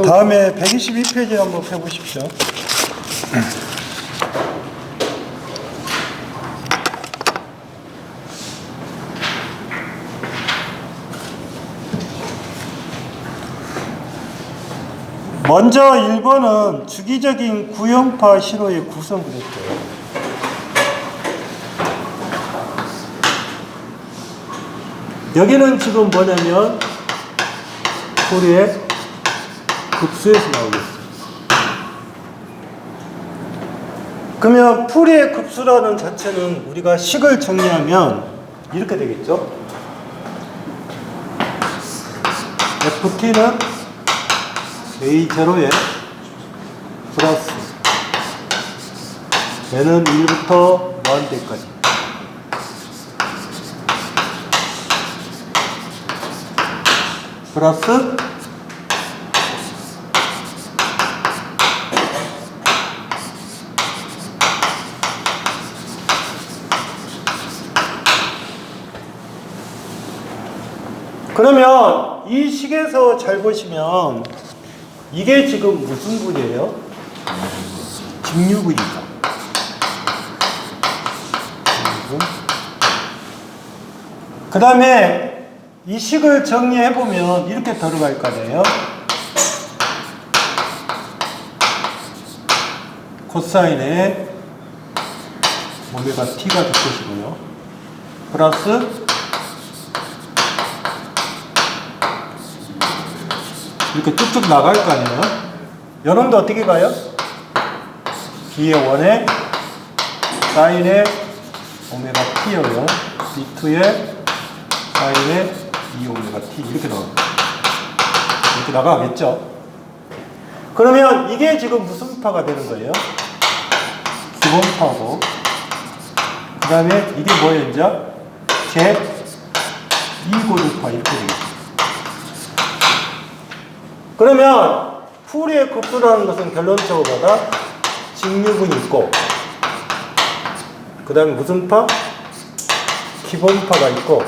다음에 122페이지 한번 펴보십시오. 먼저 1번은 주기적인 구형파 신호의 구성을 했대요. 여기는 지금 뭐냐면 포리의 급수에서 나오겠어요. 그러면 풀이의 급수라는 자체는 우리가 식을 정리하면 이렇게 되겠죠. FT는 A0에 플러스 N은 1부터 무한대까지 플러스 그러면 이 식에서 잘 보시면 이게 지금 무슨 분이에요? 직류분이죠. 그 다음에 이 식을 정리해보면 이렇게 들어갈 거네요. 코사인의 오메가 t가 될 것이고요. 플러스 이렇게 쭉쭉 나갈 거 아니에요? 여러분도 어떻게 봐요? B의 1에 사인의 오메가 t여요. B2의 사인의 2 오메가 t 이렇게 나가겠죠? 그러면 이게 지금 무슨 파가 되는 거예요? 기본파고 그 다음에 이게 뭐예요 이제? 제 2고도파 이렇게 되겠죠. 그러면 풀이의 급수라는 것은 결론적으로 보다 직류분이 있고 그 다음에 무슨 파? 기본파가 있고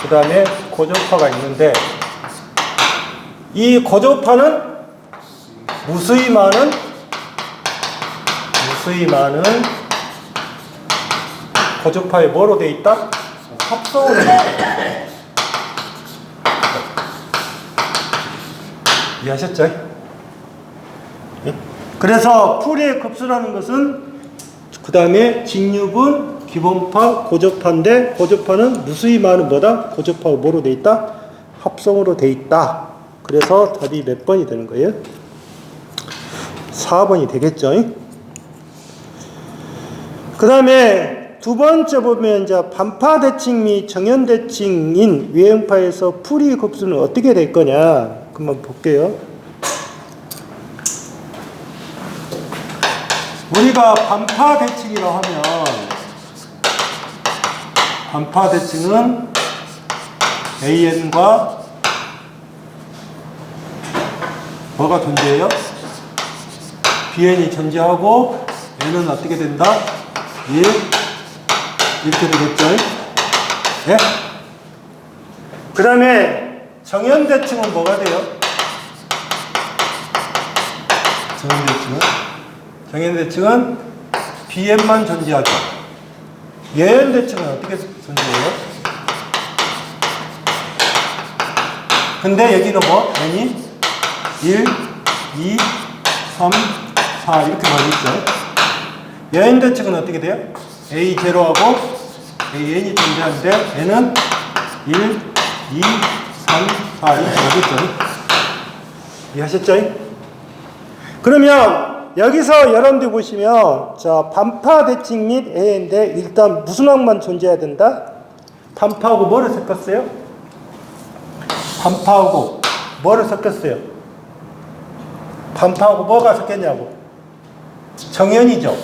그 다음에 고조파가 있는데 이 고조파는 무수히 많은 고조파에 뭐로 되어 있다? 합성으로 되어 있다. 이해하셨죠? 예? 그래서 풀이의 급수라는 것은 그 다음에 직류분, 기본파, 고조파인데 고조파는 무수히 많은 뭐다? 고조파가 뭐로 되어 있다? 합성으로 되어 있다. 그래서 답이 몇 번이 되는 거예요? 4번이 되겠죠? 그 다음에 두 번째 보면 이제 반파대칭 및 정연대칭인 유행파에서 풀이 급수는 어떻게 될 거냐? 한번 볼게요. 우리가 반파대칭이라고 하면 반파대칭은 AN과 뭐가 존재해요? BN이 존재하고 N은 어떻게 된다? 1 이렇게 되겠죠? 예? 그 다음에 정연대칭은 뭐가 돼요? 정연대칭은 BN만 존재하죠. 예연대칭은 어떻게 존재해요? 근데 여기는 뭐? N이 1, 2, 3, 4 이렇게 많이 있죠. 예연대칭은 어떻게 돼요? A0하고 AN이 존재하는데 N은 1, 2, 3, 4 이렇게 나겠죠. 이해하셨죠? 그러면 여기서 여러분들 보시면 자 반파대칭 및 A인데 일단 무슨 항만 존재해야 된다? 반파하고 뭐를 섞었어요? 반파하고 뭐를 섞었어요? 반파하고 뭐가 섞였냐고? 정연이죠.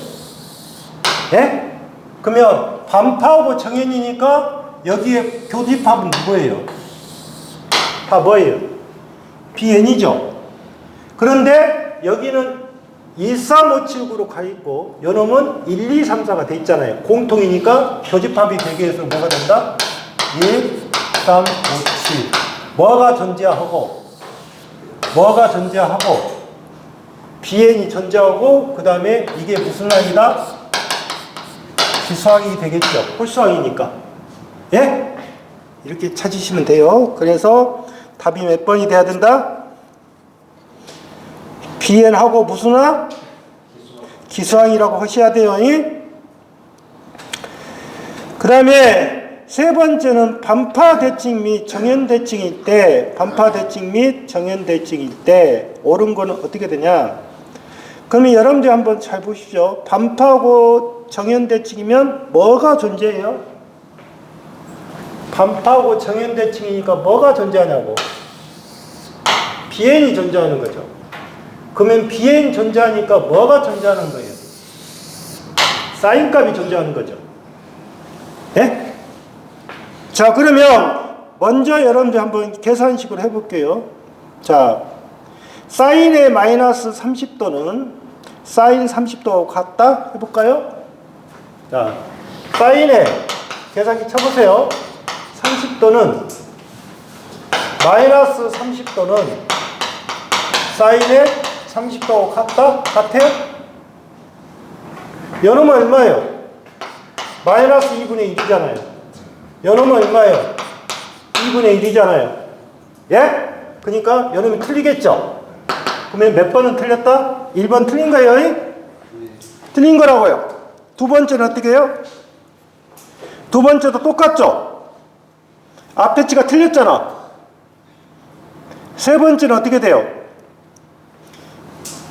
예? 그러면 반파하고 정연이니까 여기에 교집합은 누구예요? 다 뭐예요? BN이죠. 그런데 여기는 1, 3, 5, 7, 9로 가 있고 요놈은 1, 2, 3, 4가 돼 있잖아요. 공통이니까 교집합이 되기 위해서 뭐가 된다? 1, 3, 5, 7 뭐가 존재하고 뭐가 존재하고 BN이 존재하고 그 다음에 이게 무슨 항이다? 기수항이 되겠죠. 홀수항이니까. 예? 이렇게 찾으시면 돼요. 그래서 답이 몇 번이 돼야 된다? BN하고 무슨 항? 기수항이라고 하셔야 돼요. 그 다음에 세 번째는 반파대칭 및 정연대칭일 때, 반파대칭 및 정연대칭일 때 옳은 거는 어떻게 되냐? 그러면 여러분들 한번 잘 보시죠. 반파하고 정연대칭이면 뭐가 존재해요? 반파하고 정연대칭이니까 뭐가 존재하냐고. BN이 존재하는 거죠. 그러면 BN 존재하니까 뭐가 존재하는 거예요? 사인값이 존재하는 거죠. 예? 자, 그러면 먼저 여러분들 한번 계산식으로 해볼게요. 자, 사인의 마이너스 30도는 사인 30도하고 같다? 해볼까요? 자, 사인의 계산기 쳐보세요. 30도는 마이너스 30도는 사인의 30도하고 같다? 같아요? 요놈은 얼마예요? 마이너스 2분의 1이잖아요. 요놈은 얼마예요? 2분의 1이잖아요. 예? 그러니까 요놈이 틀리겠죠? 그러면 몇 번은 틀렸다? 1번 틀린 거예요? 틀린 거라고요. 두 번째는 어떻게 해요? 두 번째도 똑같죠? 앞에 치가 틀렸잖아. 세 번째는 어떻게 돼요?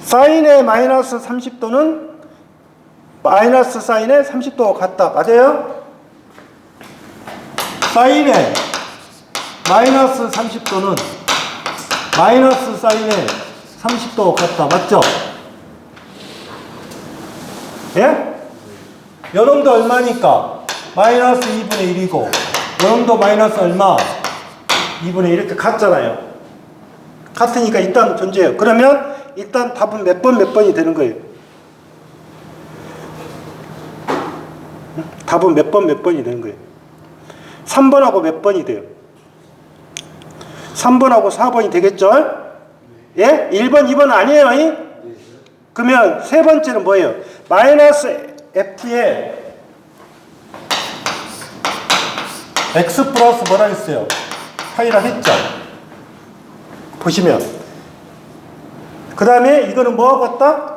사인의 마이너스 30도는 마이너스 사인의 30도가 같다. 맞아요? 사인의 마이너스 30도는 마이너스 사인의 30도가 같다. 맞죠? 예? 요놈도 얼마니까? 마이너스 2분의 1이고 요놈도 마이너스 얼마? 2분의 1 이렇게 같잖아요. 같으니까 일단 존재해요. 그러면 일단 답은 몇 번이 되는 거예요? 답은 몇 번이 되는 거예요? 3번하고 몇 번이 돼요? 3번하고 4번이 되겠죠? 예? 1번, 2번 아니에요? 그러면 세 번째는 뭐예요? 마이너스 F에 X 플러스 뭐라 했어요? 파이라 했죠? 보시면. 그 다음에 이거는 뭐하고 같다?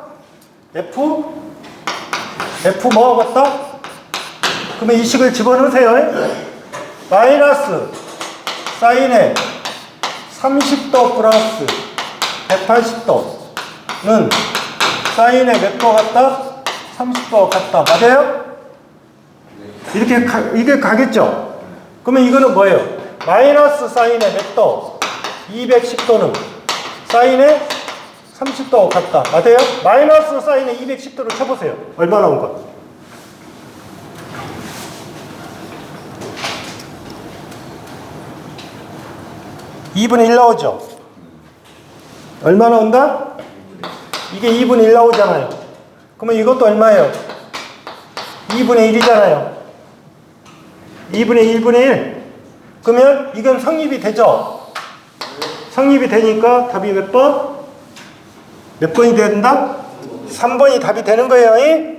F 뭐하고 같다? 그러면 이 식을 집어넣으세요. 마이너스 사인의 30도 플러스 180도는 사인의 몇 도 같다? 30도 같다. 맞아요? 이게 가겠죠? 그러면 이거는 뭐예요? 마이너스 사인의 몇 도? 210도는 사인의 30도 같다. 맞아요? 마이너스 사인의 210도를 쳐보세요. 얼마 나온 거? (2분의 1) 나오죠? 얼마 나온다? 이게 2분의 1 나오잖아요. 그러면 이것도 얼마예요? 2분의 1이잖아요. 2분의 1분의 1. 그러면 이건 성립이 되죠? 성립이 되니까 답이 몇 번? 몇 번이 된다? 3번이 답이 되는 거예요.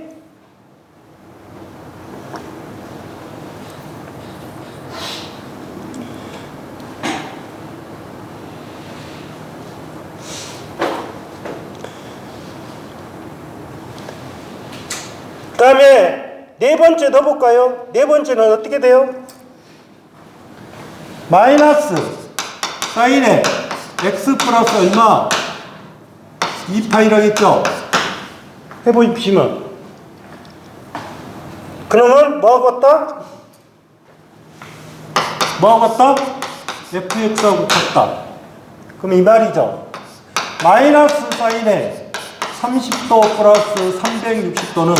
그 다음에 네 번째 넣어볼까요? 네 번째는 어떻게 돼요? 마이너스 사인의 x 플러스 얼마? 2파이라고 했죠? 해보시면 그러면 뭐하고 같다? 뭐하고 같다? fx하고 같다. 그럼 이 말이죠. 마이너스 사인의 30도 플러스 360도는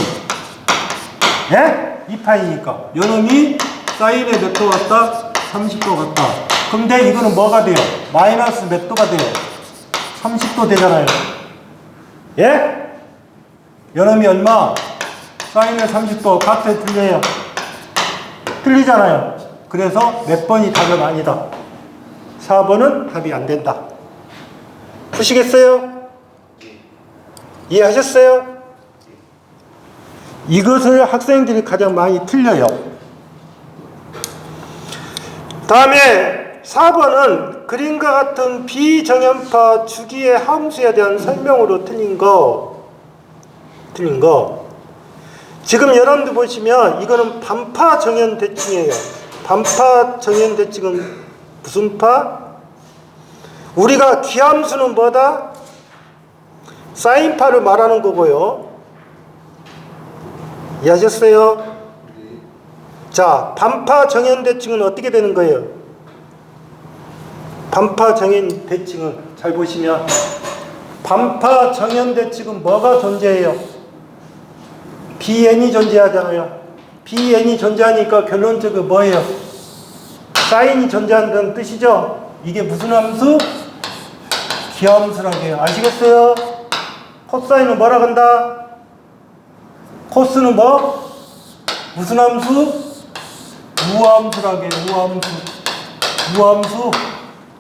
예? 2파이니까 요놈이 사인의 몇 도 같다? 30도 같다. 근데 이거는 뭐가 돼요? 마이너스 몇 도가 돼요? 30도 되잖아요. 예? 요놈이 얼마? 사인의 30도 같아 틀려요? 틀리잖아요. 그래서 몇 번이 답은 아니다. 4번은 답이 안 된다. 푸시겠어요? 이해하셨어요? 이것을 학생들이 가장 많이 틀려요. 다음에 4번은 그림과 같은 비정연파 주기의 함수에 대한 설명으로 틀린 거. 지금 여러분들 보시면 이거는 반파 정연 대칭이에요. 반파 정연 대칭은 무슨 파? 우리가 기함수는 뭐다? 사인파를 말하는 거고요. 이해하셨어요? 자, 반파 정연 대칭은 어떻게 되는 거예요? 반파 정연 대칭은 잘 보시면 반파 정연 대칭은 뭐가 존재해요? BN이 존재하잖아요. BN이 존재하니까 결론적으로 뭐예요? 사인이 존재한다는 뜻이죠. 이게 무슨 함수? 기함수라고 해요. 아시겠어요? 코사인은 뭐라 한다? 코스는 뭐? 무슨 함수? 우함수라고 해요.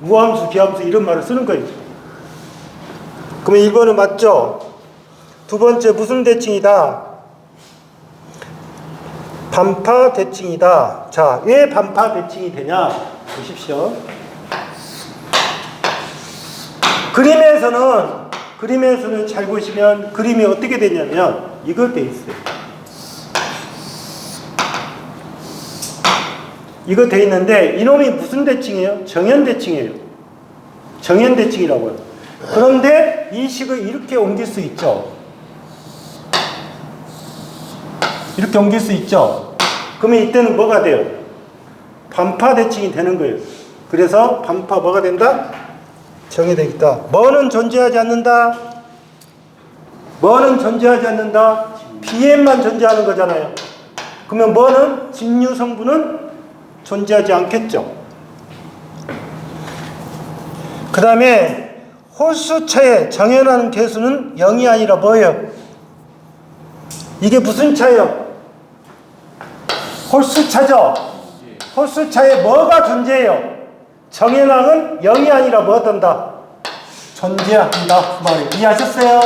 우함수, 기함수 이런 말을 쓰는 거예요. 그러면 1번은 맞죠? 두 번째 무슨 대칭이다? 반파 대칭이다. 자, 왜 반파 대칭이 되냐? 보십시오. 그림에서는 잘 보시면 그림이 어떻게 되냐면 이걸 돼 있어요. 이거 돼 있는데 이놈이 무슨 대칭이에요? 정연대칭이에요. 정연대칭이라고요. 그런데 이 식을 이렇게 옮길 수 있죠. 이렇게 옮길 수 있죠. 그러면 이때는 뭐가 돼요? 반파 대칭이 되는 거예요. 그래서 반파 뭐가 된다? 정의되겠다. 뭐는 존재하지 않는다? 뭐는 존재하지 않는다? BN만 존재하는 거잖아요. 그러면 뭐는? 직류 성분은 존재하지 않겠죠. 그 다음에 홀수차에 정연하는 개수는 0이 아니라 뭐예요? 이게 무슨 차예요? 홀수차죠. 홀수차에 뭐가 존재해요? 정연항은 0이 아니라 뭐 한다? 존재한다. 그 말이에요. 이해하셨어요?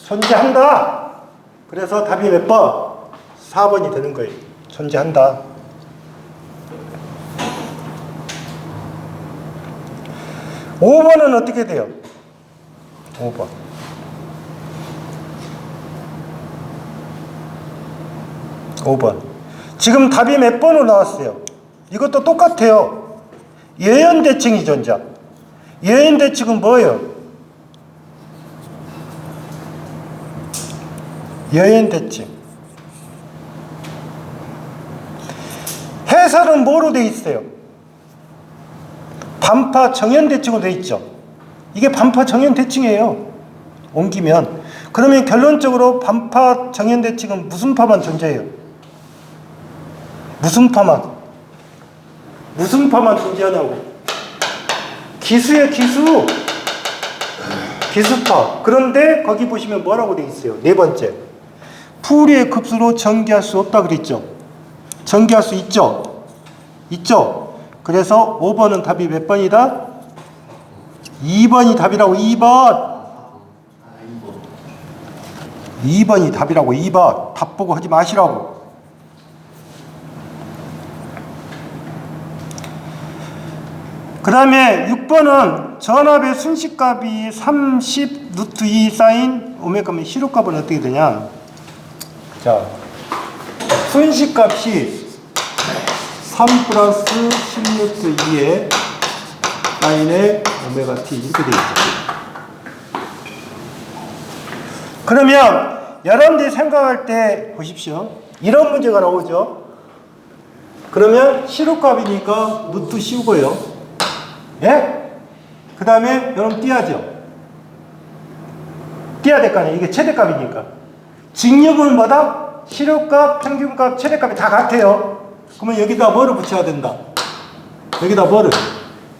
존재한다. 그래서 답이 몇 번? 4번이 되는 거예요. 존재한다. 5번은 어떻게 돼요? 5번. 지금 답이 몇 번으로 나왔어요? 이것도 똑같아요. 예연대칭이 존재. 예연대칭은 뭐예요? 예연대칭. 해설은 뭐로 돼 있어요? 반파 정연대칭으로 돼 있죠. 이게 반파 정연대칭이에요. 옮기면. 그러면 결론적으로 반파 정연대칭은 무슨 파만 존재해요? 무슨 파만 존재하냐고. 기수예요, 기수. 기수파. 그런데 거기 보시면 뭐라고 돼 있어요? 네 번째. 풀이의 급수로 전개할 수 없다 그랬죠. 전개할 수 있죠. 그래서 5번은 답이 몇 번이다? 2번이 답이라고. 2번이 답이라고. 2번. 답 보고 하지 마시라고. 그 다음에 6번은 전압의 순식값이 30 루트 2 사인 오메가면 시료값은 어떻게 되냐? 자, 순식값이 3 플러스 10 루트 2의 사인의 오메가 t 이렇게 되어 있죠. 그러면 여러분들이 생각할 때 보십시오. 이런 문제가 나오죠. 그러면 시료값이니까 루트 씌우고요. 예? 그 다음에 여러분 띄어야죠. 띄어야 될 거 아니에요. 이게 최대값이니까. 직육은 뭐다? 시료값, 평균값, 최대값이 다 같아요. 그러면 여기다 뭐를 붙여야 된다? 여기다 뭐를?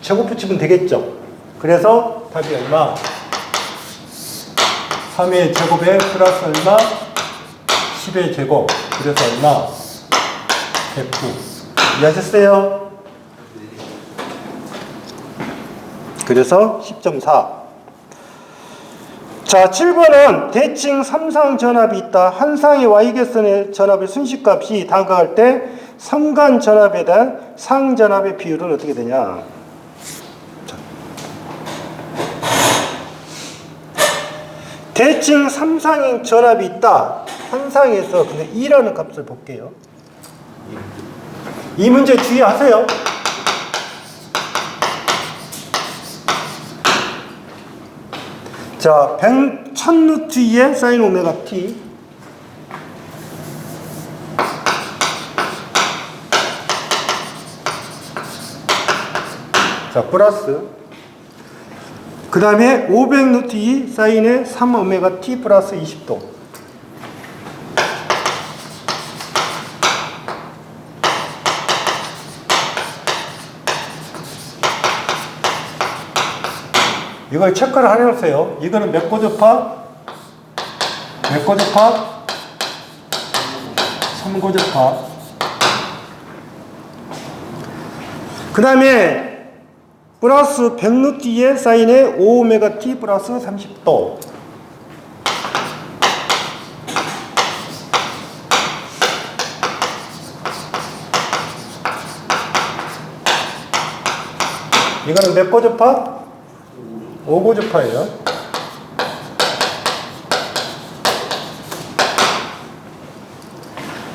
제곱 붙이면 되겠죠. 그래서 답이 얼마? 3의 제곱에 플러스 얼마? 10의 제곱. 그래서 얼마? 109. 이해하셨어요? 그래서 10.4. 자, 7번은 대칭 3상 전압이 있다. 한 상의 Y개선의 전압의 순식값이 다가갈 때 상간 전압에 대한 상전압의 비율은 어떻게 되냐. 자. 대칭 3상의 전압이 있다. 한 상에서 근데 2라는 값을 볼게요. 이 문제 주의하세요. 자, 1000루트 2의 사인 오메가 t. 자, 플러스. 그 다음에 500루트 2 사인의 3 오메가 t 플러스 20도. 이걸 체크를 하려세요. 이거는 몇 고접합? 몇 고접합? 3고접합. 그 다음에 플러스 100루트 2의 사인의 5오메가 t 플러스 30도. 이거는 몇 고접합? 5고접합이에요.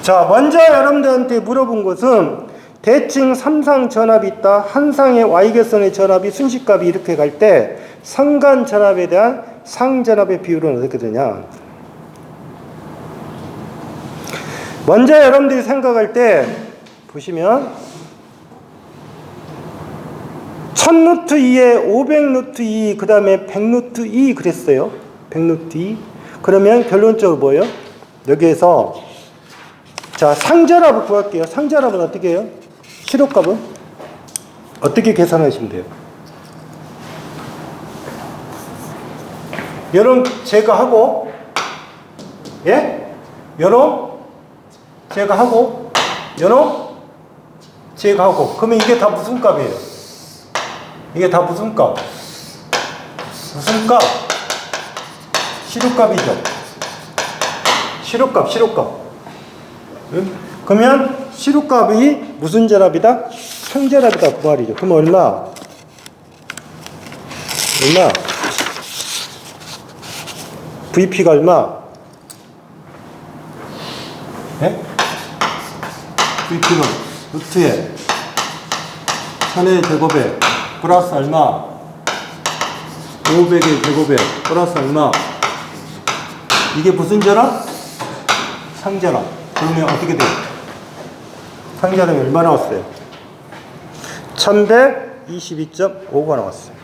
자, 먼저 여러분들한테 물어본 것은 대칭 3상 전압이 있다. 한 상의 Y개선의 전압이 순식값이 이렇게 갈 때 상간 전압에 대한 상전압의 비율은 어떻게 되냐. 먼저 여러분들이 생각할 때 보시면 1000루트 2에 500루트 2, 그 다음에 100루트 2 그랬어요. 100루트 2. 그러면 결론적으로 뭐예요? 여기에서 자, 상전압을 구할게요. 상전압은 어떻게 해요? 실효값은 어떻게 계산하시면 돼요? 여러분 제가 하고, 예? 여러분 제가 하고, 여러분 제가 하고. 그러면 이게 다 무슨 값이에요? 이게 다 무슨 값? 무슨 값? 실효값이죠. 실효값. 응? 그러면 실효값이 무슨 전압이다? 상전압이다. 그 말이죠. 그럼 얼마? VP가 얼마? 네? VP는 루트에 1000의 제곱에 플러스 얼마? 500의 제곱에 플러스 얼마? 이게 무슨 전압? 상전압. 그러면 어떻게 돼요? 상전압이 얼마 나왔어요? 1122.5가 나왔어요.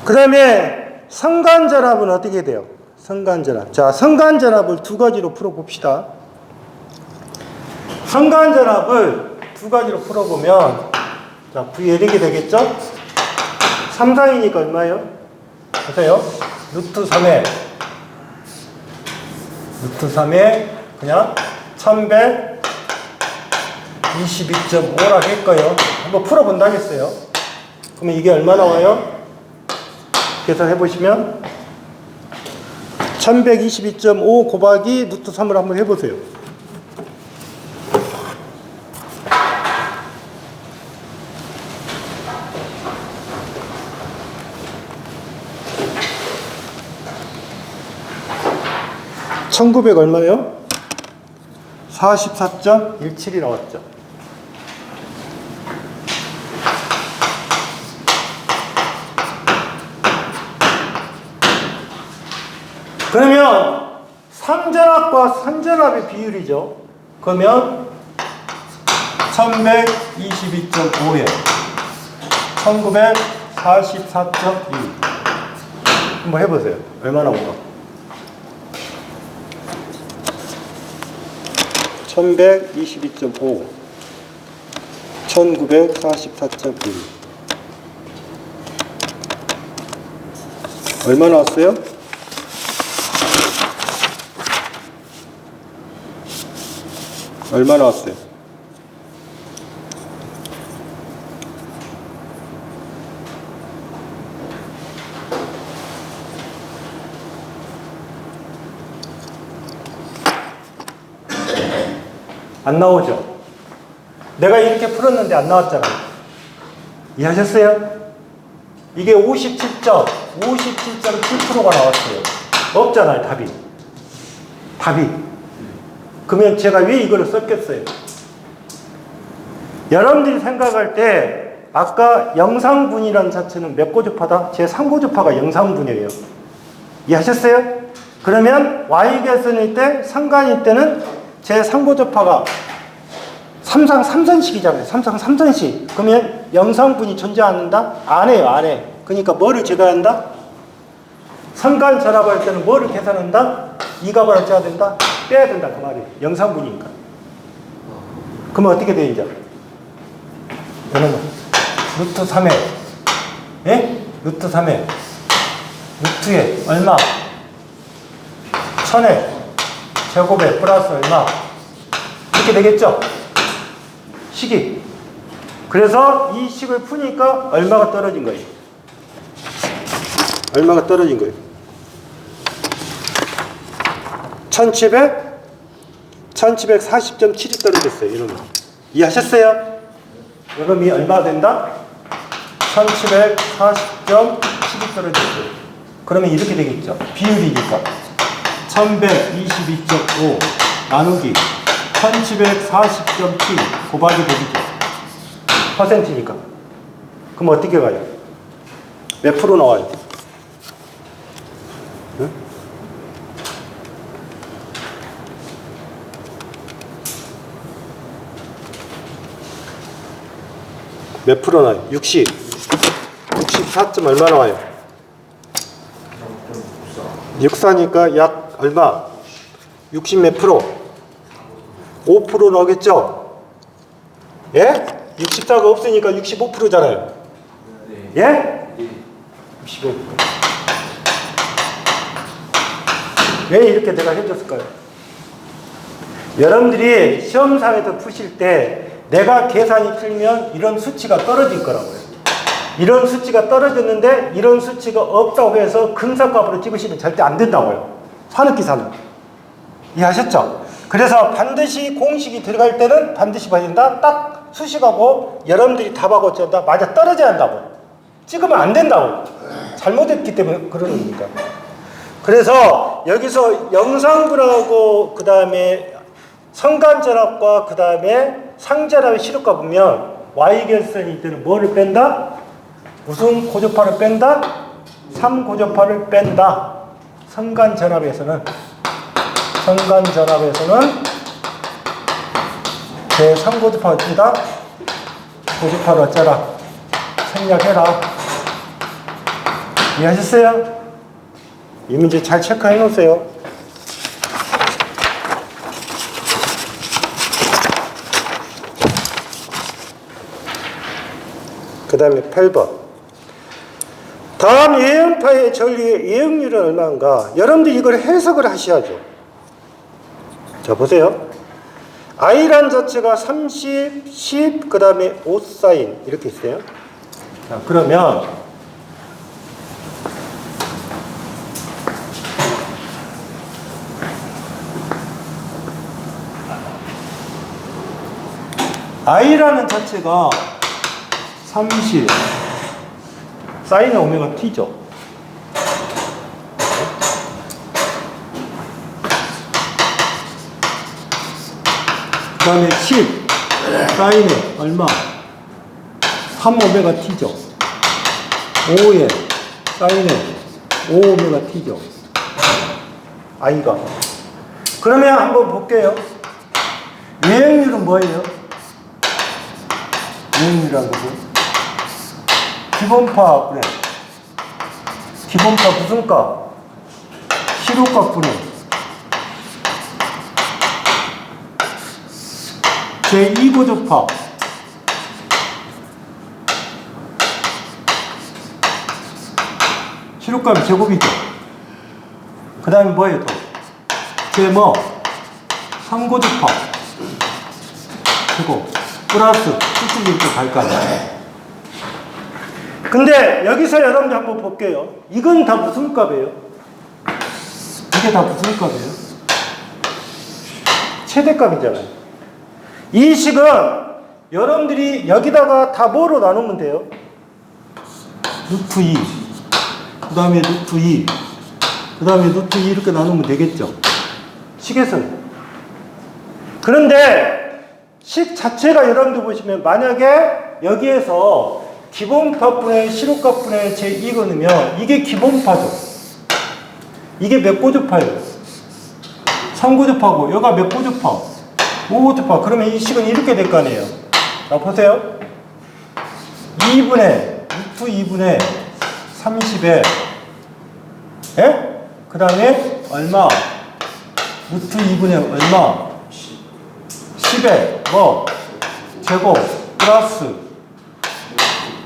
그 다음에 상간전압은 어떻게 돼요? 상간전압. 자, 상간전압을 두 가지로 풀어봅시다. 상간전압을 두 가지로 풀어보면, 자, V 이렇게 되겠죠? 3상이니까 얼마예요? 보세요. 루트 3에 그냥 1122.5라고 할 거예요. 한번 풀어본다겠어요. 그러면 이게 얼마 나와요? 계산해 보시면 1122.5 곱하기 루트 3을 한번 해보세요. (1900) 얼마예요? 44.17이 나왔죠. 그러면 상전압과 산전압의 비율이죠. 그러면 1122.5에 1944.2 한번 해보세요. 얼마 나온가? 1122.5 1944.1 얼마 나왔어요? 얼마 나왔어요? 안 나오죠? 내가 이렇게 풀었는데 안 나왔잖아요. 이해하셨어요? 이게 57.7%가 나왔어요. 없잖아요, 답이. 그러면 제가 왜 이거를 썼겠어요? 여러분들이 생각할 때 아까 영상분이라는 자체는 몇 고주파다? 제 3고주파가 영상분이에요. 이해하셨어요? 그러면 Y계선일 때, 상관일 때는 제 3고주파가 삼상 3선식이잖아요. 삼상 3선식. 그러면 영상분이 존재 않는다? 안 해요, 안 해. 그러니까 뭐를 제거한다? 상관 전압할 때는 뭐를 계산한다? 이 값을 어찌해야 된다? 빼야 된다, 그 말이에요. 영상분이니까. 그러면 어떻게 돼요, 이제? 여러분, 루트 3에, 예? 루트 3에, 루트에 얼마? 1000에, 제곱에 플러스 얼마? 이렇게 되겠죠? 식이. 그래서 이 식을 푸니까 얼마가 떨어진 거예요? 얼마가 떨어진 거예요? 1740.7이 떨어졌어요, 이놈이. 이해하셨어요? 이놈이 얼마가 된다? 1740.7이 떨어졌어요. 그러면 이렇게 되겠죠. 비율이니까. 1122.5 나누기 1740.7 곱하기 100이죠. 퍼센트니까. 그럼 어떻게 가요? 몇 프로 나와요? 응? 몇 프로 나와요? 64점 얼마 나와요? 64니까 약 얼마? 60 몇 프로? 5% 나오겠죠? 예? 64가 없으니까 65%잖아요. 예? 65%. 왜 이렇게 내가 해줬을까요? 여러분들이 시험상에서 푸실 때 내가 계산이 틀리면 이런 수치가 떨어질 거라고요. 이런 수치가 떨어졌는데 이런 수치가 없다고 해서 근사값으로 찍으시면 절대 안 된다고요. 산업기사는. 이해하셨죠? 그래서 반드시 공식이 들어갈 때는 반드시 봐야 된다. 딱 수식하고 여러분들이 답하고 어쩐다. 맞아 떨어져야 한다고. 찍으면 안 된다고. 잘못했기 때문에 그러는 겁니다. 그래서 여기서 영상분하고 그 다음에 성간전압과 그 다음에 상전압의 시력과 보면 Y결선일 때는 뭐를 뺀다? 무슨 고주파를 뺀다? 3고주파를 뺀다. 성간전압에서는 제 3고주파 어쩌다? 고주파를 어쩌라? 생략해라. 이해하셨어요? 이 문제 잘 체크해 놓으세요. 그 다음에 8번. 다음 예형파의 전리의 예형률은 얼마인가? 여러분들 이걸 해석을 하셔야죠. 자, 보세요. I란 자체가 30, 10, 그 다음에 5사인 이렇게 있어요. 자, 그러면 I라는 자체가 30 사인의 오메가 t죠. 그 다음에 10 사인의 얼마? 3 오메가 t죠. 5에 사인의 5 오메가 t죠. I가. 그러면 한번 볼게요. 유행률은 뭐예요? 유행률이라는 것은 기본파 분해. 기본파 무슨 값? 시료값 분해. 제2고주파. 시료값이 제곱이죠. 그 다음에 뭐예요 또? 제3고주파. 제곱 플러스 쭉쭉 이렇게 갈 거 아니에요. 근데 여기서 여러분들 한번 볼게요. 이건 다 무슨 값이에요? 이게 다 무슨 값이에요? 최대값이잖아요. 이 식은 여러분들이 여기다가 다 뭐로 나누면 돼요? 루트 2, 그 다음에 루트 2, 그 다음에 루트 2 이렇게 나누면 되겠죠? 식에서는. 그런데 식 자체가 여러분들 보시면 만약에 여기에서 기본파분의 시로값분의 제2 거누면 이게 기본파죠. 이게 몇 고조파예요? 3고조파고 여기가 몇 고조파? 5고조파. 그러면 이 식은 이렇게 될 거 아니에요. 자 보세요. 2분의 루트 2분의 30에 예? 그 다음에 얼마? 루트 2분의 얼마? 10에 뭐? 제곱 플러스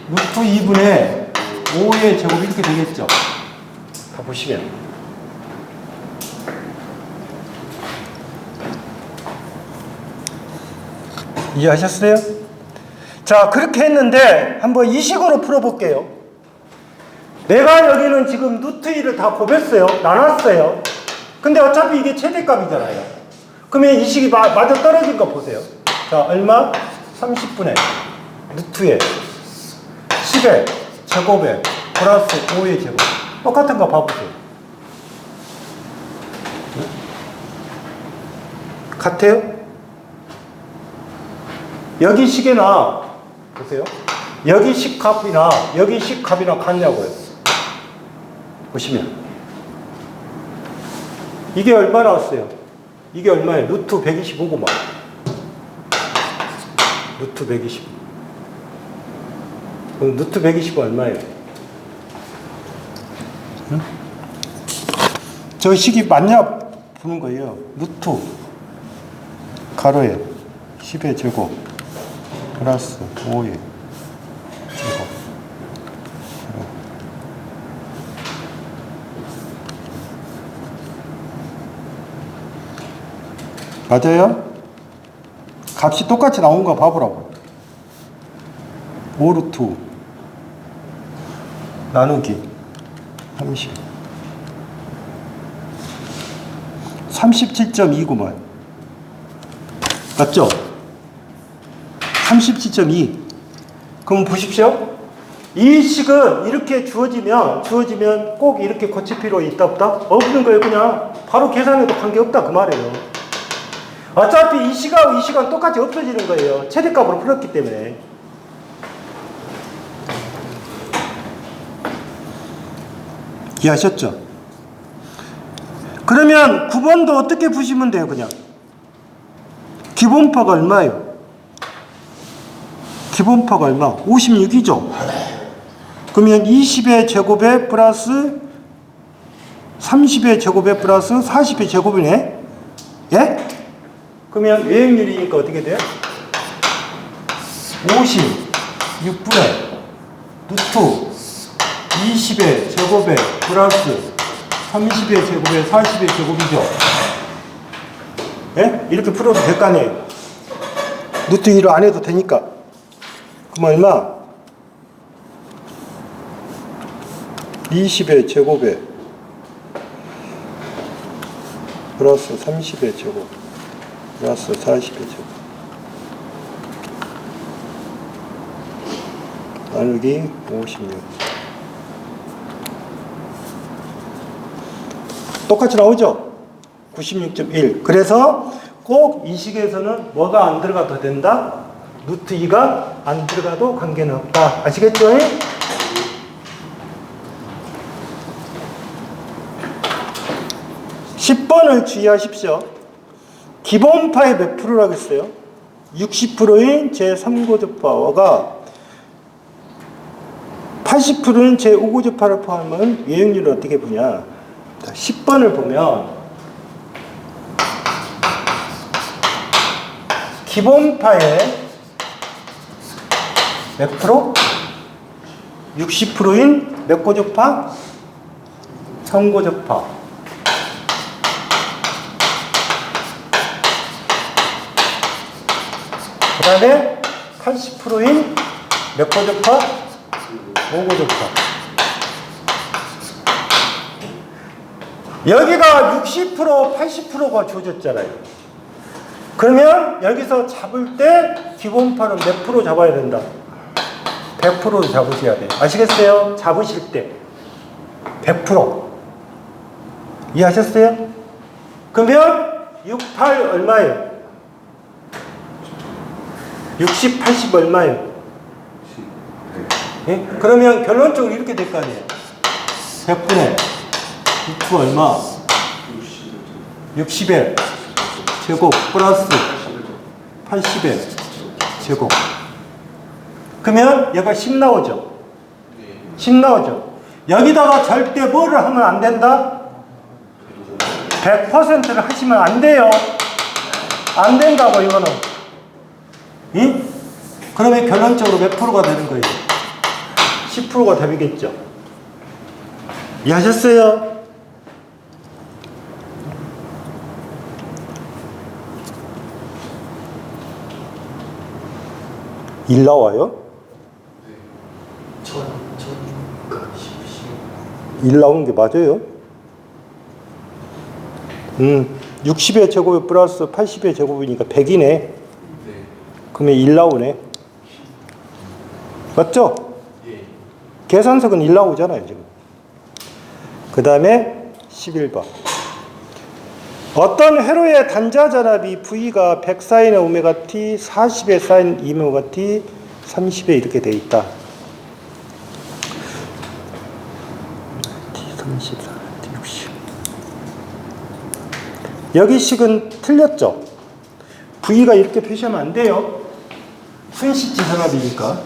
루트 2분의 5의 제곱 이렇게 되겠죠. 다 보시면 이해하셨어요? 자 그렇게 했는데 한번 이 식으로 풀어볼게요. 내가 여기는 지금 루트 2를 다 곱했어요. 나눴어요. 근데 어차피 이게 최대값이잖아요. 그러면 이 식이 맞아 떨어진 거 보세요. 자 얼마? 30분의 루트에 10의 제곱에 플러스 5의 제곱. 똑같은 거 봐보세요. 같아요? 여기 식이나 보세요. 여기 식값이나 여기 식값이나 같냐고요. 보시면 이게 얼마 나왔어요? 이게 얼마예요? 루트 125구만. 루트 125. 그럼 루트 125 얼마예요? 응? 저 식이 맞냐 보는 거예요. 루트 가로에 10의 제곱 플러스 5의 제곱. 맞아요? 값이 똑같이 나온 거 봐보라고. 5루트 나누기 30 37.2구만. 맞죠? 37.2. 그럼 보십시오. 이 식은 이렇게 주어지면 꼭 이렇게 고칠 필요 있다 없다? 없는 거예요. 그냥 바로 계산해도 관계없다 그 말이에요. 어차피 이 시간하고 이 시간 똑같이 없어지는 거예요. 최대값으로 풀었기 때문에. 이해하셨죠? 그러면 9번도 어떻게 푸시면 돼요? 그냥 기본파가 얼마예요? 기본파가 얼마? 56이죠? 그러면 20의 제곱에 플러스 30의 제곱에 플러스 40의 제곱이네? 예? 그러면 외역률이니까 어떻게 돼요? 56분의 루트 20의 제곱에 플러스 30의 제곱에 40의 제곱이죠. 예? 이렇게 풀어도 될 거 아니에요. 루트 2를 안 해도 되니까. 그럼 얼마? 20의 제곱에 플러스 30의 제곱 플러스 40의 제곱 나누기 56. 똑같이 나오죠? 96.1. 그래서 꼭 이 식에서는 뭐가 안 들어가도 된다? 루트 2가 안 들어가도 관계는 없다. 아시겠죠? 10번을 주의하십시오. 기본파의 몇 프로라고 했어요? 60%인 제3고조파가 80%인 제5고조파를 포함하면 외역률을 어떻게 보냐. 10번을 보면 기본파의 몇 프로? 60%인 몇 고조파? 3고조파. 그 다음에 80%인 몇 고조파? 5고조파. 여기가 60%, 80%가 주어졌잖아요. 그러면 여기서 잡을 때 기본파는 몇 프로 잡아야 된다? 100% 잡으셔야 돼요. 아시겠어요? 잡으실 때 100%. 이해하셨어요? 그러면 6, 8 얼마예요? 60, 80 얼마예요? 예? 그러면 결론적으로 이렇게 될 거 아니에요? 100분의 6프 얼마? 60의 제곱 플러스 80의 제곱. 그러면 얘가 10 나오죠? 10 나오죠? 여기다가 절대 뭐를 하면 안 된다? 100%를 하시면 안 돼요. 안 된다고, 이거는. 이? 그러면 결론적으로 몇 프로가 되는 거예요? 10%가 답이겠죠. 이해하셨어요? 1 나와요? 1 나오는 게 맞아요? 60의 제곱이 플러스 80의 제곱이니까 100이네. 그러면 1 나오네. 맞죠? 계산석은 1 나오잖아요, 지금. 그 다음에 11번. 어떤 회로의 단자 전압이 V가 100 사인의 오메가 T, 40의 사인 2오메가 T, 30에 이렇게 돼 있다. T 30, T 60. 여기 식은 틀렸죠? V가 이렇게 표시하면 안 돼요. 순시치 전압이니까.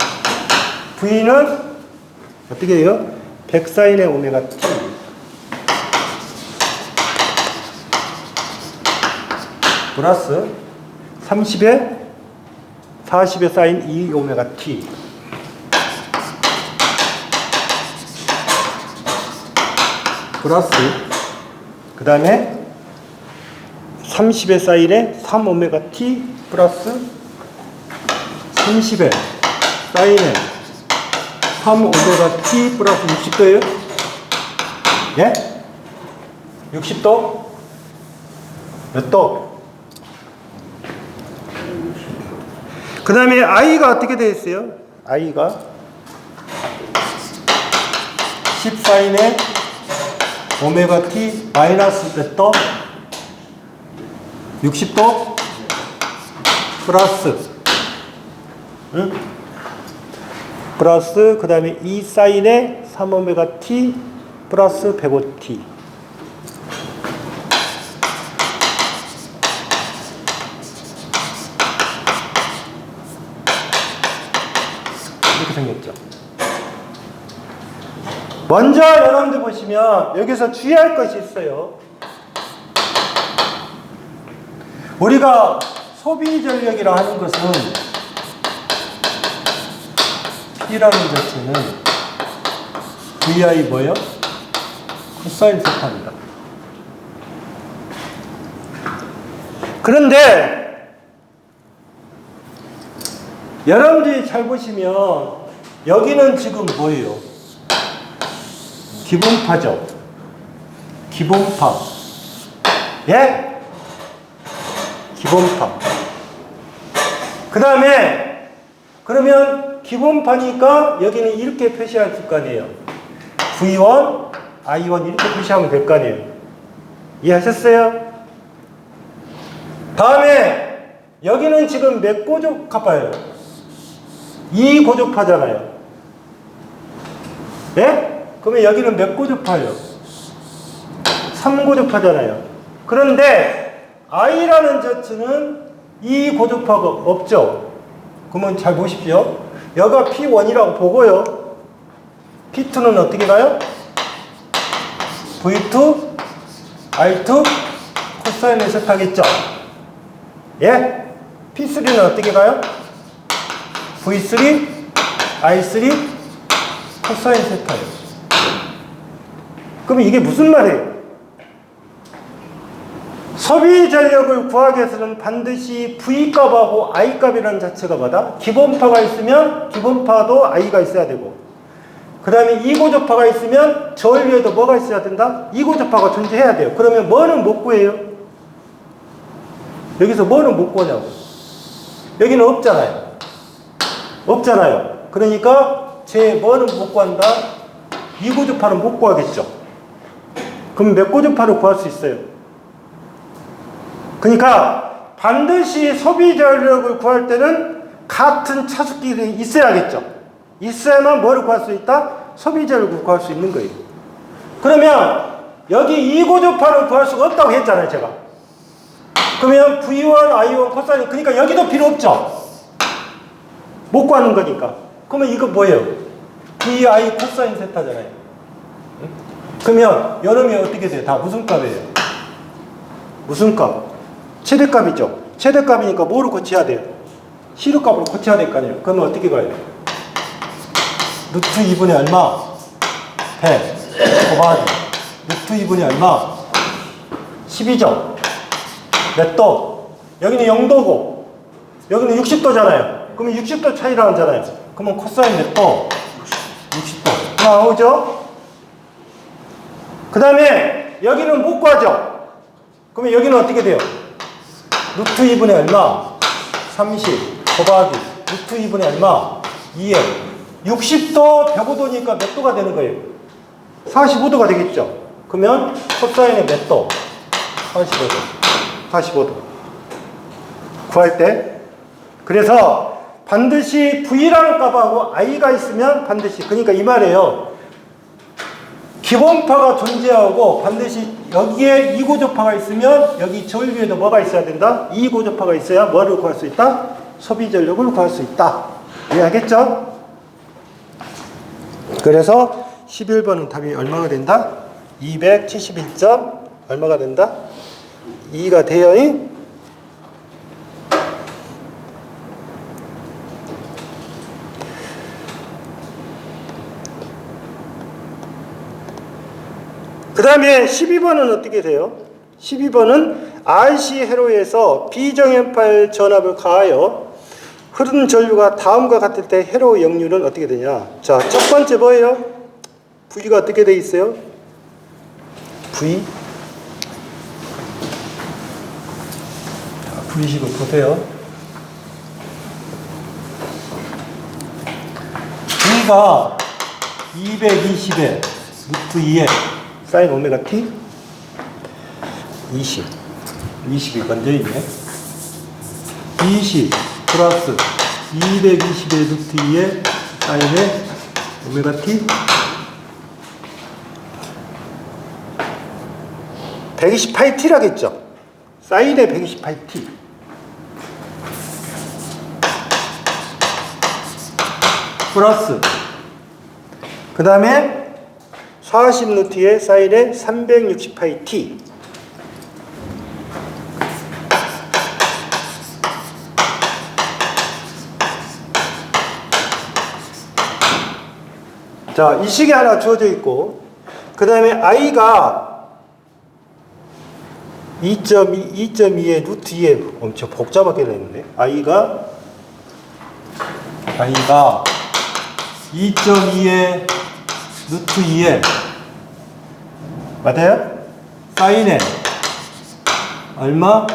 V는 어떻게 해요? 100 사인의 오메가 T. 플러스 30에 40에 사인 2 오메가 t 플러스 그 다음에 30에 사인에 3 오메가 t 플러스 30에 사인에 3 오메가 t 플러스 60도예요? 예? 60도? 몇 도? 그 다음에 i가 어떻게 되어 있어요? i가 10 사인의 오메가 t 마이너스 몇 도? 60도? 플러스 응? 플러스 그 다음에 2 사인의 3 오메가 t 플러스 105t 이렇게 생겼죠. 먼저 여러분들 보시면 여기서 주의할 것이 있어요. 우리가 소비 전력이라 하는 것은 P라는 자체는 VI 뭐예요? 코사인 세타입니다. 그런데 여러분들이 잘 보시면 여기는 지금 뭐예요? 기본파죠. 기본파. 예? 기본파. 그 다음에 그러면 기본파니까 여기는 이렇게 표시할 거 아니에요. V1, I1 이렇게 표시하면 될 거 아니에요. 이해하셨어요? 다음에 여기는 지금 몇 고조파예요? 2고조파잖아요. 예? 그러면 여기는 몇 고조파예요? 3고조파잖아요. 그런데 I라는 자체는 2고조파가 없죠. 그러면 잘 보십시오. 여기가 P1이라고 보고요. P2는 어떻게 가요? V2, I2, 코사인의 세타겠죠. 예? P3는 어떻게 가요? V3, I3, 코사인 세타예요. 그러면 이게 무슨 말이에요? 소비 전력을 구하기 위해서는 반드시 V값하고 I값이라는 자체가 뭐다? 기본파가 있으면 기본파도 I가 있어야 되고, 그 다음에 이고조파가 있으면 절 위에도 뭐가 있어야 된다? 이고조파가 존재해야 돼요. 그러면 뭐는 못 구해요? 여기서 뭐는 못 구하냐고. 여기는 없잖아요. 없잖아요. 그러니까 제 뭐는 못 구한다? 이고조파는 못 구하겠죠. 그럼 몇 고조파를 구할 수 있어요? 그러니까 반드시 소비 전력을 구할 때는 같은 차수끼리 있어야겠죠. 있어야만 뭐를 구할 수 있다? 소비 전력을 구할 수 있는 거예요. 그러면 여기 이고조파를 구할 수가 없다고 했잖아요, 제가. 그러면 V1, I1, 코사인, 그러니까 여기도 필요 없죠. 못 구하는 거니까. 그러면 이거 뭐예요? VI 코사인 세타잖아요. 그러면 여름이 어떻게 돼요? 다 무슨 값이에요? 무슨 값? 최대값이죠. 최대값이니까 뭐를 고쳐야 돼요? 시루값으로 고쳐야 될 거 아니에요. 그러면 어떻게 가요? 루트 2분의 얼마? 100 곱하기 루트 2분의 얼마? 10이죠. 몇 도? 여기는 0도고 여기는 60도잖아요. 그러면 60도 차이라 하잖아요. 그러면 코사인 몇 도? 60도 나오죠? 그 다음에 여기는 못 구하죠? 그러면 여기는 어떻게 돼요? 루트 2분의 얼마? 30 곱하기 루트 2분의 얼마? 2에 60도 105도니까 몇 도가 되는 거예요? 45도가 되겠죠? 그러면 코사인의 몇 도? 45도 45도 구할 때. 그래서 반드시 V라는 값하고 I가 있으면 반드시, 그러니까 이 말이에요. 기본파가 존재하고 반드시 여기에 이고조파가 있으면 여기 절 위에도 뭐가 있어야 된다? 이고조파가 있어야 뭐를 구할 수 있다? 소비 전력을 구할 수 있다. 이해하겠죠? 그래서 11번은 답이 얼마가 된다? 271점 얼마가 된다? 2가 돼요. 그 다음에 12번은 어떻게 돼요? 12번은 RC 회로에서 비정연파의 전압을 가하여 흐르는 전류가 다음과 같을 때 회로 역률은 어떻게 되냐? 자, 첫 번째 뭐예요? V가 어떻게 돼 있어요? V. 자, V식을 보세요. V가 220에 루트 2에 사인 오메가 t 20이 먼저 있네. 20 플러스 220의 루트 2에 사인의 오메가 t 128t라겠죠. 사인의 128t 플러스 그 다음에 40루트의 사인의 368t 자, 이 식이 하나 주어져 있고 그 다음에 i가 2.2의 루트 2에 엄청 복잡하게 되는데 i가 2.2의 루트 2에 맞아요? 사인에 얼마?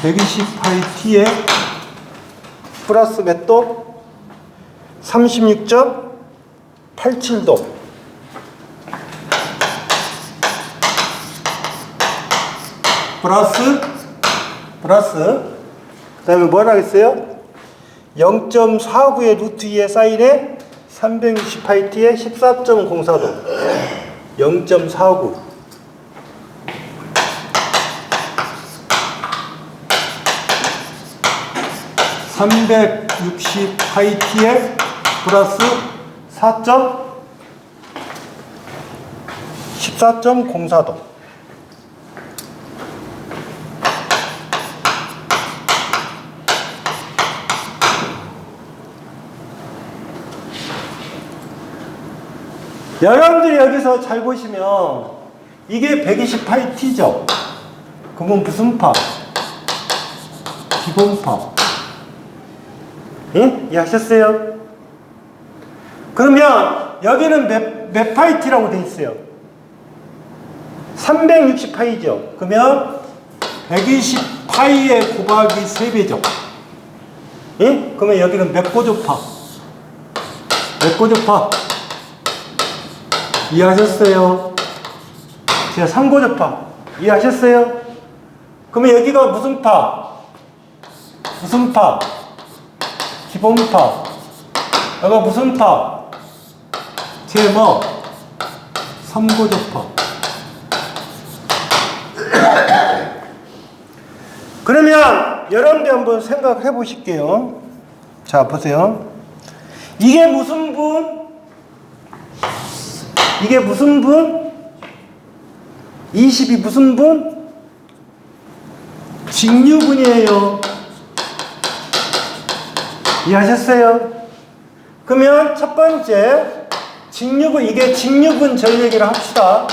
128t에 플러스 몇 도? 36.87도 플러스 그 다음에 뭐라 했어요? 0.49의 루트 2의 사인에 368t에 14.04도 0.49 368t에 플러스 14.04도 여러분들이 여기서 잘 보시면 이게 128t죠. 그건 무슨 파? 기본파. 예? 이해하셨어요? 그러면 여기는 몇 파이티라고 돼 있어요? 360파이죠. 그러면 120파이의 곱하기 3배죠. 예? 그러면 여기는 몇 고조파? 몇 고조파? 이해하셨어요? 제가 3고조파. 이해하셨어요? 그러면 여기가 무슨 파? 무슨 파? 기본파. 여기가 무슨 파? 제 뭐? 3고조파. 그러면 여러분들 한번 생각해 보실게요. 자, 보세요. 이게 무슨 분? 이게 무슨 분? 20이 무슨 분? 직류분이에요. 이해하셨어요? 그러면 첫 번째 직류분, 이게 직류분 전력이라 합시다.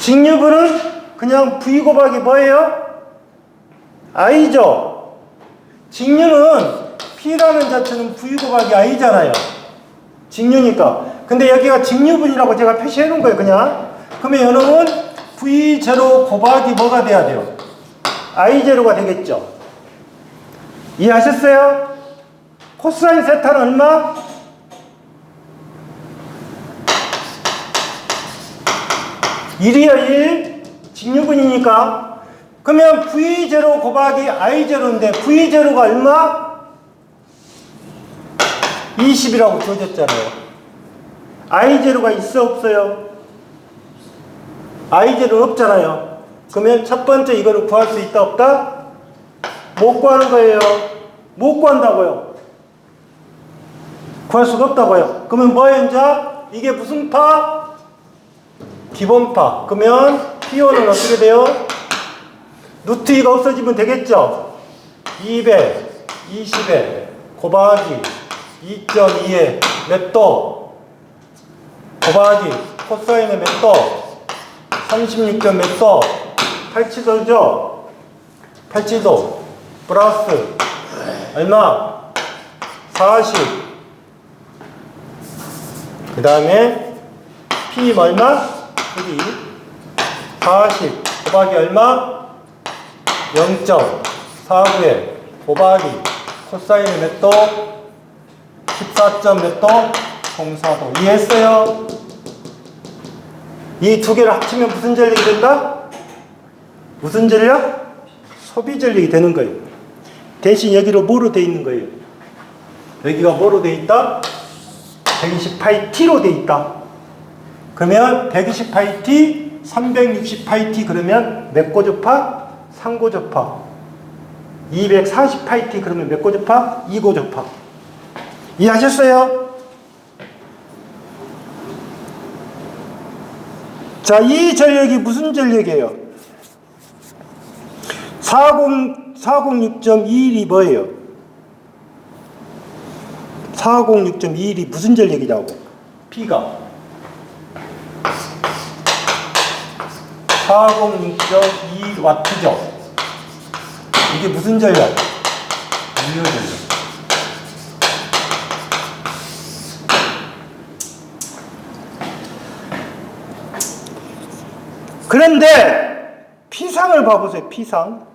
직류분은 그냥 V 곱하기 뭐예요? I죠. 직류는 P라는 자체는 V 곱하기 I잖아요. 직류니까. 근데 여기가 직류분이라고 제가 표시해 놓은 거예요, 그냥. 그러면 여러분 V0 곱하기 뭐가 돼야 돼요? I0가 되겠죠. 이해하셨어요? 코사인 세타는 얼마? 1이요, 1. 직류분이니까. 그러면 V0 곱하기 I0인데 V0가 얼마? 20이라고 주어졌잖아요. I0가 있어, 없어요? I0는 없잖아요. 그러면 첫 번째 이거를 구할 수 있다, 없다? 못 구하는 거예요. 못 구한다고요. 구할 수가 없다고요. 그러면 뭐예요, 이제? 이게 무슨 파? 기본파. 그러면 P5는 어떻게 돼요? 루트 2가 없어지면 되겠죠? 220에 곱하기 2.2에 몇 도? 곱하기 코사인의 몇 도? 36점 몇 도? 87도죠? 87도 플러스 얼마? 40. 그 다음에 P 얼마? 40 곱하기 얼마? 0.49에 곱하기 코사인의 몇 도? 14점 몇 도? 04도. 이해했어요? 이 두 개를 합치면 무슨 전력이 된다? 무슨 전력? 소비 전력이 되는 거예요. 대신 여기로 뭐로 돼 있는 거예요? 여기가 뭐로 돼 있다? 120파이T로 돼 있다. 그러면 120파이T, 360파이T 그러면 몇 고조파? 3고조파. 240파이T 그러면 몇 고조파? 2고조파. 이해하셨어요? 자, 이 전력이 무슨 전력이에요? 406.21이 뭐예요? 406.21이 무슨 전력이냐고? P가 406.21W죠. 이게 무슨 전력? 유효 전력. 그런데 P상을 봐보세요. P상.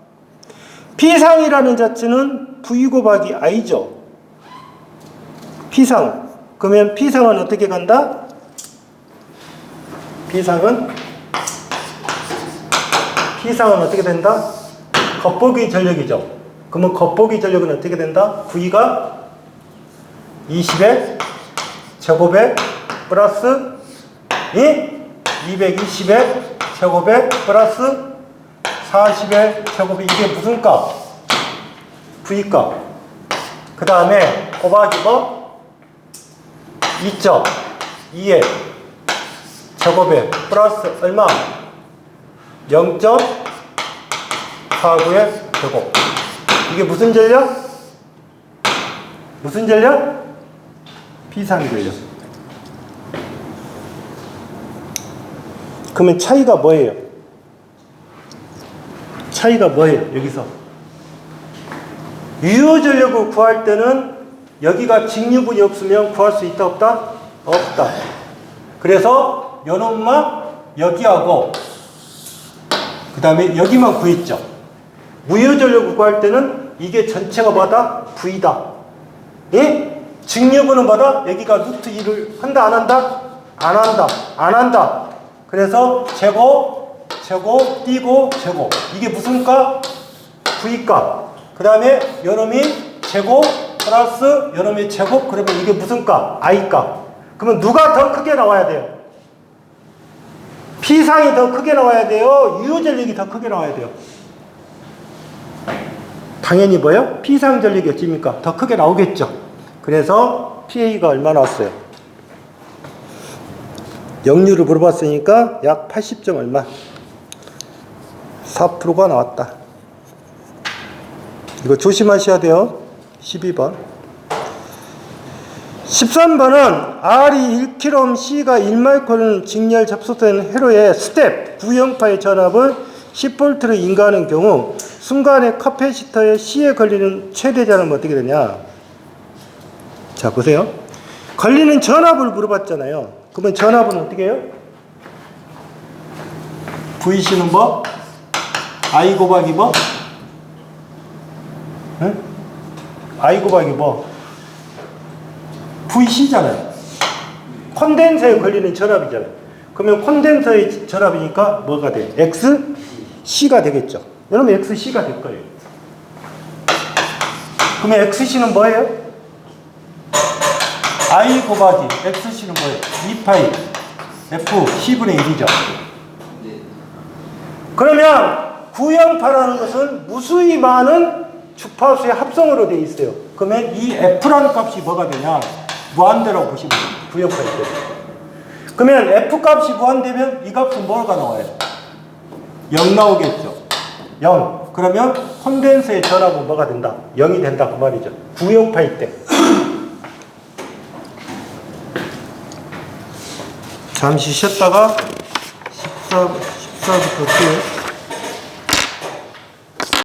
P상이라는 자체는 V 곱하기 I죠. P상. 그러면 P상은 어떻게 간다? P상은 어떻게 된다? 겉보기 전력이죠. 그러면 겉보기 전력은 어떻게 된다? V가 20의 제곱에 플러스 220의 제곱에 플러스 40의 제곱이 이게 무슨 값? V 값. 그 다음에 곱하기 뭐? 2.2의 제곱에 플러스 얼마? 0.49의 제곱. 이게 무슨 전력? 무슨 전력? P상 전력. 그러면 차이가 뭐예요? 차이가 뭐예요? 여기서 유효전력을 구할 때는 여기가 직류분이 없으면 구할 수 있다 없다? 없다. 그래서 요놈만 여기하고 그 다음에 여기만 구했죠. 무효전력을 구할 때는 이게 전체가 뭐다? V다. 예? 직류분은 뭐다? 여기가 루트 2를 한다 안 한다? 안 한다. 안 한다. 그래서 제곱, 제곱, 띄고 제곱. 이게 무슨 값? V값. 그 다음에 요놈이 제곱 플러스 요놈이 제곱. 그러면 이게 무슨 값? I값. 그러면 누가 더 크게 나와야 돼요? P상이 더 크게 나와야 돼요? 유효전력이 더 크게 나와야 돼요? 당연히 뭐요? P상 전력이 어찌입니까? 더 크게 나오겠죠. 그래서 PA가 얼마 나왔어요? 역류를 물어봤으니까 약 80점 얼마? 4%가 나왔다. 이거 조심하셔야 돼요. 12번. 13번은 R이 1kΩ, C가 1마이크론 직렬 접속된 회로의 스텝 구형파의 전압을 10V로 인가하는 경우 순간의 카패시터의 C에 걸리는 최대 전압은 어떻게 되냐? 자, 보세요. 걸리는 전압을 물어봤잖아요. 그러면 전압은 어떻게 해요? VC는 뭐? I 곱하기 뭐? 응? I 곱하기 뭐? VC잖아요. 콘덴서에 걸리는 전압이잖아요. 그러면 콘덴서의 전압이니까 뭐가 돼요? XC가 되겠죠. 여러분 XC가 될 거예요. 그러면 XC는 뭐예요? I 곱하기 XC는 뭐예요? 2파이 F C분의 1이죠. 그러면 구형파라는 것은 무수히 많은 주파수의 합성으로 되어 있어요. 그러면 이 F라는 값이 뭐가 되냐? 무한대라고 보시면 돼요. 구형파일 때. 그러면 F 값이 무한되면 이 값은 뭐가 나와요? 0 나오겠죠. 0. 그러면 콘덴서의 전압은 뭐가 된다? 0이 된다 그 말이죠. 구형파일 때. 잠시 쉬었다가 14부터 7